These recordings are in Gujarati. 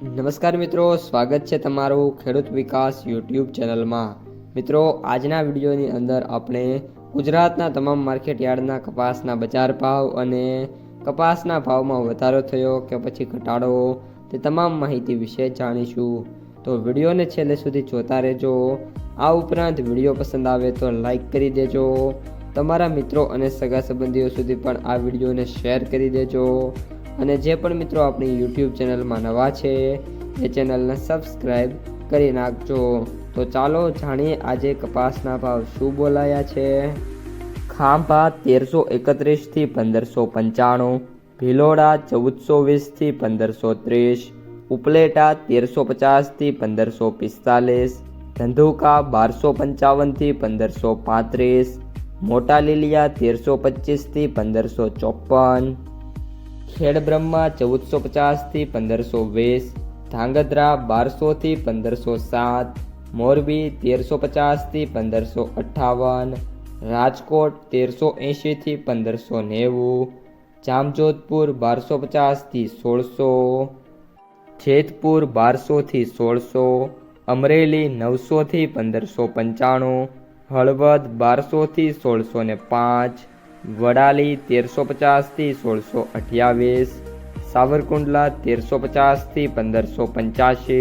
નમસ્કાર મિત્રો, સ્વાગત છે તમારું ખેડૂત વિકાસ યુટ્યુબ ચેનલમાં। મિત્રો, આજના વિડીયોની અંદર આપણે ગુજરાતના તમામ માર્કેટ યાર્ડના કપાસના બજાર ભાવ અને કપાસના ભાવમાં વધારો થયો કે પછી ઘટાડો તે તમામ માહિતી વિશે જાણીશું। તો વિડીયોને છેલ્લે સુધી જોતા રહેજો। આ ઉપરાંત વિડીયો પસંદ આવે તો લાઈક કરી દેજો, તમારા મિત્રો અને સગા સંબંધીઓ સુધી પણ આ વિડીયોને શેર કરી દેજો અને જે પણ મિત્રો આપણી યુટ્યુબ ચેનલમાં નવા છે એ ચેનલને સબસ્ક્રાઈબ કરી નાખજો। તો ચાલો જાણીએ આજે કપાસના ભાવ શું બોલાયા છે। ખાંભા 1331 થી 1595, ભિલોડા 1420 થી 1530, ઉપલેટા 1350 થી 1545, ધંધુકા 1255 થી 1535, મોટા લીલિયા 1325 થી 1554, ખેડબ્રહ્મા 1450 થી 1520, ધાંગધ્રા 1200 થી 1507, મોરબી 1350 થી 1558, રાજકોટ 1380 થી 1590, જામજોધપુર 1250 થી 1600, જેતપુર 1200 થી 1600, અમરેલી 900 થી 1595, હળવદ 1200 થી 1605, વડાલી 1350 થી 1628, સાવરકુંડલા 1350 થી 1585,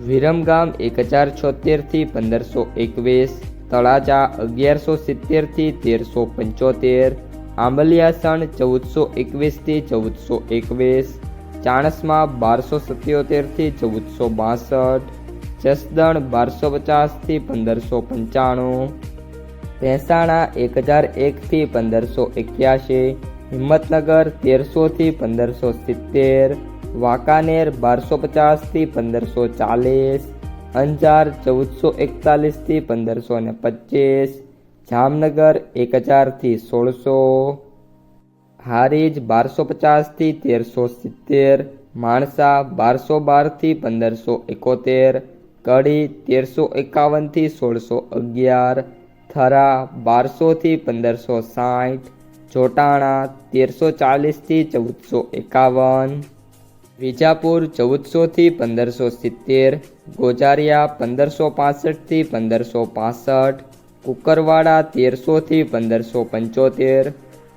વિરમગામ 1076 થી 1521, તળાજા 1170 થી 1375, આંબલિયાસણ 1421 થી 1421, ચાણસ્મા 1277 થી 1462, જસદણ 1250 થી 1595, મહેસાણા 1001 થી 1581, હિંમતનગર 1300 થી 1570, વાંકાનેર 1250 થી 1540, અંજાર 1441 થી 1525, જામનગર 1000 થી 1600, હારીજ 1250 થી 1370, માણસા 1212 થી 1571, કડી 1351 થી 1611, થરા 1200 થી 1560, જોટાણા 1340 થી 1451, વિજાપુર 1400 થી 1570, ગોજારિયા 1565 થી 1565, કુકરવાડા 1300 થી 1575,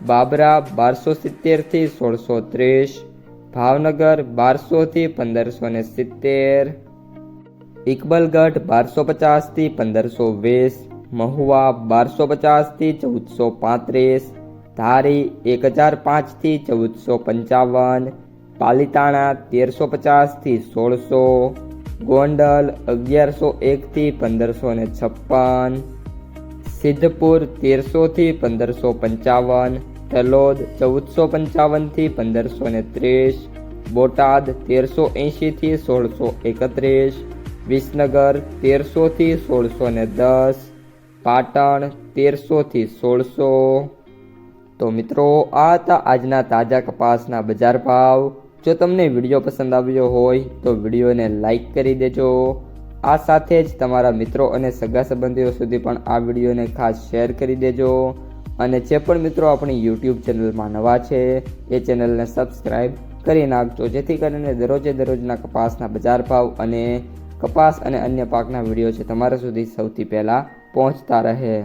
બાબરા 1270 થી 1630, ભાવનગર 1200 થી 1570, ઇકબલગઢ 1250 થી 1520, મહુવા 1250 થી 1435, ધારી 1005 થી 1455, પાલીતાણા 1350 થી 1600, ગોંડલ 1101 થી 1556, સિદ્ધપુર 1300 થી 1555, તલોદ 1455 થી 1530, બોટાદ 1380 થી 1631, વિસનગર 1300 થી 1610, પાટણ 1300 થી 1600। તો મિત્રો, આ હતા આજના તાજા કપાસના બજાર ભાવ। જો તમને વિડીયો પસંદ આવ્યો હોય તો વિડીયોને લાઈક કરી દેજો। આ સાથે જ તમારા મિત્રો અને સગા સંબંધીઓ સુધી પણ આ વિડીયોને ખાસ શેર કરી દેજો અને જે પણ મિત્રો આપણી યુટ્યુબ ચેનલમાં નવા છે એ ચેનલને સબસ્ક્રાઈબ કરી નાખજો, જેથી કરીને દરરોજના કપાસના બજાર ભાવ અને કપાસ અને અન્ય પાકના વિડીયો છે તમારા સુધી સૌથી પહેલાં પહોંચતા રહે।